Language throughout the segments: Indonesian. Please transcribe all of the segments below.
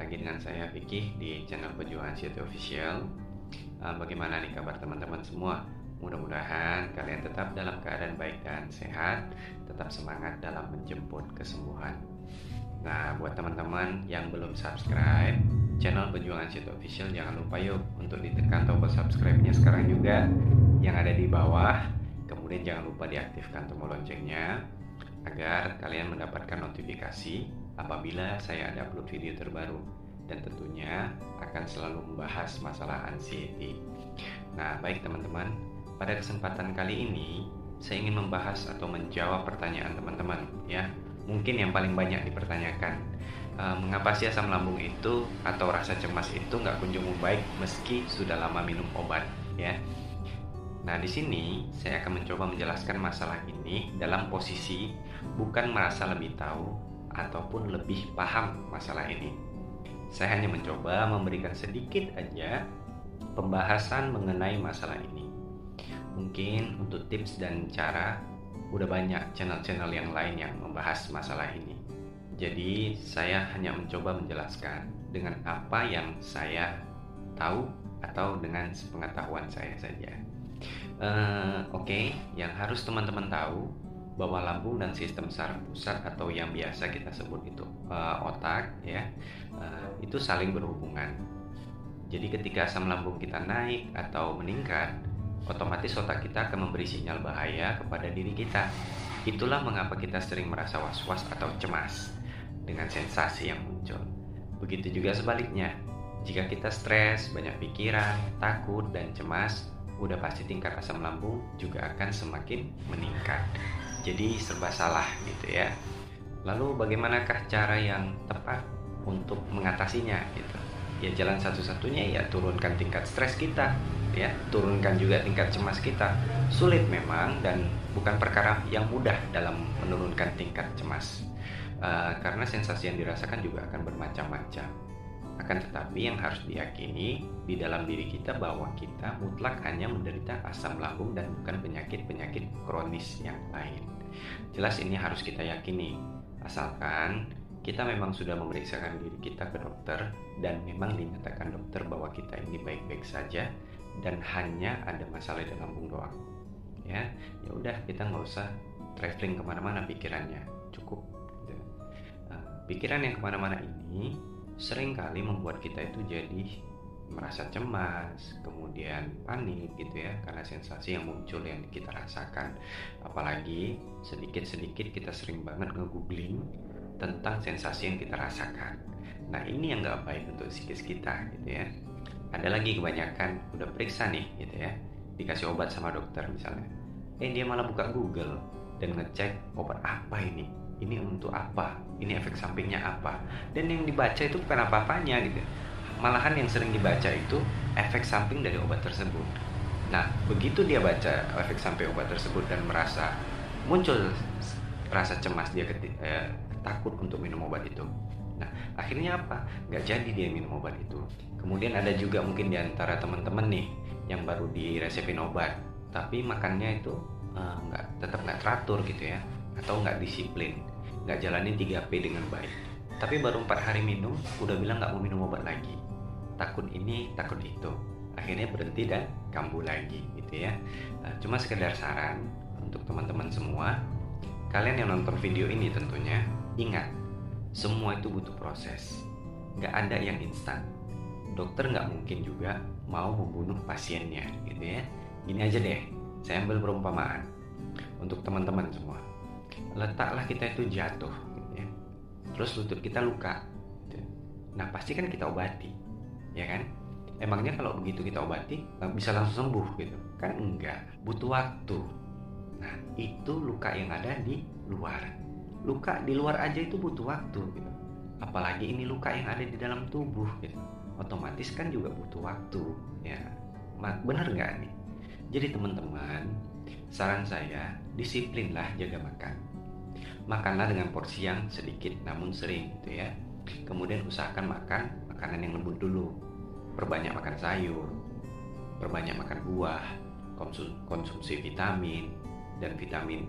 lagi dengan saya Vicky di channel Perjuangan City Official. Bagaimana nih kabar teman-teman semua? Mudah-mudahan kalian tetap dalam keadaan baik dan sehat, tetap semangat dalam menjemput kesembuhan. Nah, buat teman-teman yang belum subscribe channel Perjuangan City Official, jangan lupa yuk untuk ditekan tombol subscribe-nya sekarang juga yang ada di bawah. Kemudian jangan lupa diaktifkan tombol loncengnya agar kalian mendapatkan notifikasi apabila saya ada upload video terbaru, dan tentunya akan selalu membahas masalah anxiety. Nah, baik teman-teman, pada kesempatan kali ini saya ingin membahas atau menjawab pertanyaan teman-teman ya. Mungkin yang paling banyak dipertanyakan, mengapa sih asam lambung itu atau rasa cemas itu nggak kunjung membaik meski sudah lama minum obat ya. Nah, di sini saya akan mencoba menjelaskan masalah ini dalam posisi bukan merasa lebih tahu ataupun lebih paham masalah ini. Saya hanya mencoba memberikan sedikit aja pembahasan mengenai masalah ini. Mungkin untuk tips dan cara udah banyak channel-channel yang lain yang membahas masalah ini. Jadi saya hanya mencoba menjelaskan dengan apa yang saya tahu atau dengan sepengetahuan saya saja. Oke, yang harus teman-teman tahu bahwa lambung dan sistem saraf pusat atau yang biasa kita sebut itu otak ya, itu saling berhubungan. Jadi ketika asam lambung kita naik atau meningkat, otomatis otak kita akan memberi sinyal bahaya kepada diri kita. Itulah mengapa kita sering merasa was-was atau cemas dengan sensasi yang muncul. Begitu juga sebaliknya, jika kita stres, banyak pikiran, takut, dan cemas, udah pasti tingkat asam lambung juga akan semakin meningkat. Jadi serba salah gitu ya. Lalu bagaimanakah cara yang tepat untuk mengatasinya gitu? Ya jalan satu-satunya ya turunkan tingkat stres kita ya, turunkan juga tingkat cemas kita. Sulit memang dan bukan perkara yang mudah dalam menurunkan tingkat cemas. Karena sensasi yang dirasakan juga akan bermacam-macam. Akan tetapi yang harus diyakini di dalam diri kita bahwa kita mutlak hanya menderita asam lambung dan bukan penyakit-penyakit kronis yang lain. Jelas ini harus kita yakini, asalkan kita memang sudah memeriksakan diri kita ke dokter dan memang dinyatakan dokter bahwa kita ini baik-baik saja dan hanya ada masalah di lambung doang. Ya udah, kita nggak usah traveling kemana-mana pikirannya, cukup. Pikiran yang kemana-mana ini seringkali membuat kita itu jadi merasa cemas, kemudian panik gitu ya, karena sensasi yang muncul yang kita rasakan. Apalagi sedikit-sedikit kita sering banget nge-googling tentang sensasi yang kita rasakan. Nah, ini yang gak baik untuk psikis kita gitu ya. Ada lagi kebanyakan udah periksa nih gitu ya, dikasih obat sama dokter misalnya, dia malah buka Google dan ngecek obat apa ini untuk apa, ini efek sampingnya apa, dan yang dibaca itu bukan apa-apanya gitu. Malahan yang sering dibaca itu efek samping dari obat tersebut. Nah, begitu dia baca efek samping obat tersebut dan merasa muncul rasa cemas, dia takut untuk minum obat itu. Nah, akhirnya apa? Nggak jadi dia minum obat itu. Kemudian ada juga mungkin di antara teman-teman nih yang baru diresepin obat, tapi makannya itu tetap nggak teratur gitu ya, atau nggak disiplin, nggak jalanin 3P dengan baik. Tapi baru 4 hari minum, udah bilang nggak mau minum obat lagi. Takut ini, takut itu. Akhirnya berhenti dan kambuh lagi gitu ya. Cuma sekedar saran untuk teman-teman semua, kalian yang nonton video ini tentunya, ingat, semua itu butuh proses. Nggak ada yang instan. Dokter nggak mungkin juga mau membunuh pasiennya gitu ya. Gini aja deh, saya ambil perumpamaan untuk teman-teman semua. Letaklah kita itu jatuh gitu ya, terus lutut kita luka gitu. Nah, pasti kan kita obati ya kan. Emangnya kalau begitu kita obati bisa langsung sembuh gitu kan? Enggak, butuh waktu. Nah, itu luka yang ada di luar. Luka di luar aja itu butuh waktu gitu, apalagi ini luka yang ada di dalam tubuh gitu. Otomatis kan juga butuh waktu ya. Bener nggak nih? Jadi teman-teman, saran saya, disiplinlah jaga makan. Makanlah dengan porsi yang sedikit namun sering gitu ya. Kemudian usahakan makan makanan yang lembut dulu. Perbanyak makan sayur, perbanyak makan buah, konsumsi vitamin, dan vitamin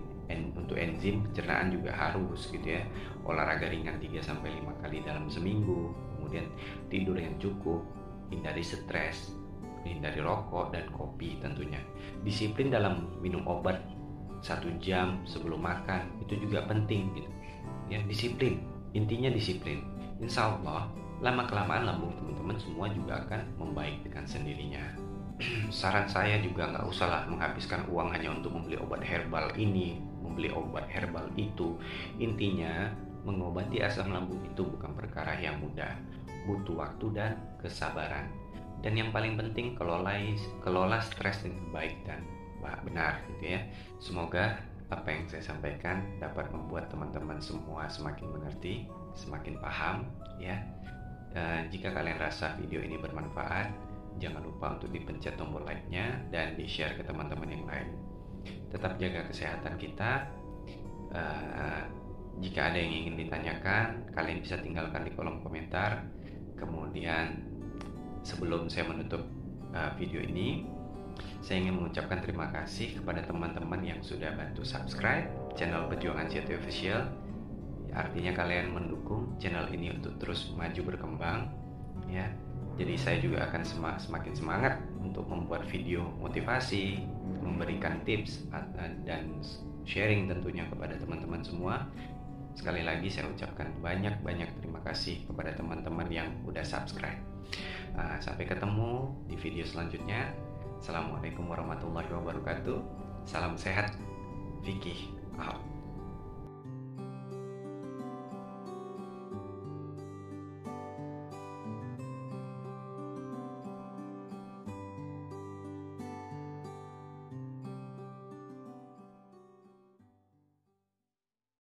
untuk enzim pencernaan juga harus gitu ya. Olahraga ringan 3-5 kali dalam seminggu. kemudian tidur yang cukup, hindari stres, hindari rokok dan kopi tentunya. Disiplin dalam minum obat 1 jam sebelum makan itu juga penting gitu. Ya, disiplin. Intinya disiplin. Insya Allah lama-kelamaan lambung teman-teman semua juga akan membaik dengan sendirinya. Saran saya juga nggak usahlah menghabiskan uang hanya untuk membeli obat herbal ini, membeli obat herbal itu. Intinya mengobati asam lambung itu bukan perkara yang mudah, butuh waktu dan kesabaran. Dan yang paling penting kelola stres dengan baik dan benar gitu ya. Semoga apa yang saya sampaikan dapat membuat teman-teman semua semakin mengerti, semakin paham ya. Jika kalian rasa video ini bermanfaat, jangan lupa untuk dipencet tombol like-nya dan di-share ke teman-teman yang lain. Tetap jaga kesehatan kita. Jika ada yang ingin ditanyakan, kalian bisa tinggalkan di kolom komentar. Kemudian sebelum saya menutup video ini, saya ingin mengucapkan terima kasih kepada teman-teman yang sudah bantu subscribe channel Perjuangan CT Official. Artinya kalian mendukung channel ini untuk terus maju berkembang ya. Jadi saya juga akan semakin semangat untuk membuat video motivasi, memberikan tips dan sharing tentunya kepada teman-teman semua. Sekali lagi saya ucapkan banyak-banyak terima kasih kepada teman-teman yang udah subscribe. Sampai ketemu di video selanjutnya. Assalamualaikum warahmatullahi wabarakatuh. Salam sehat. Vicky out.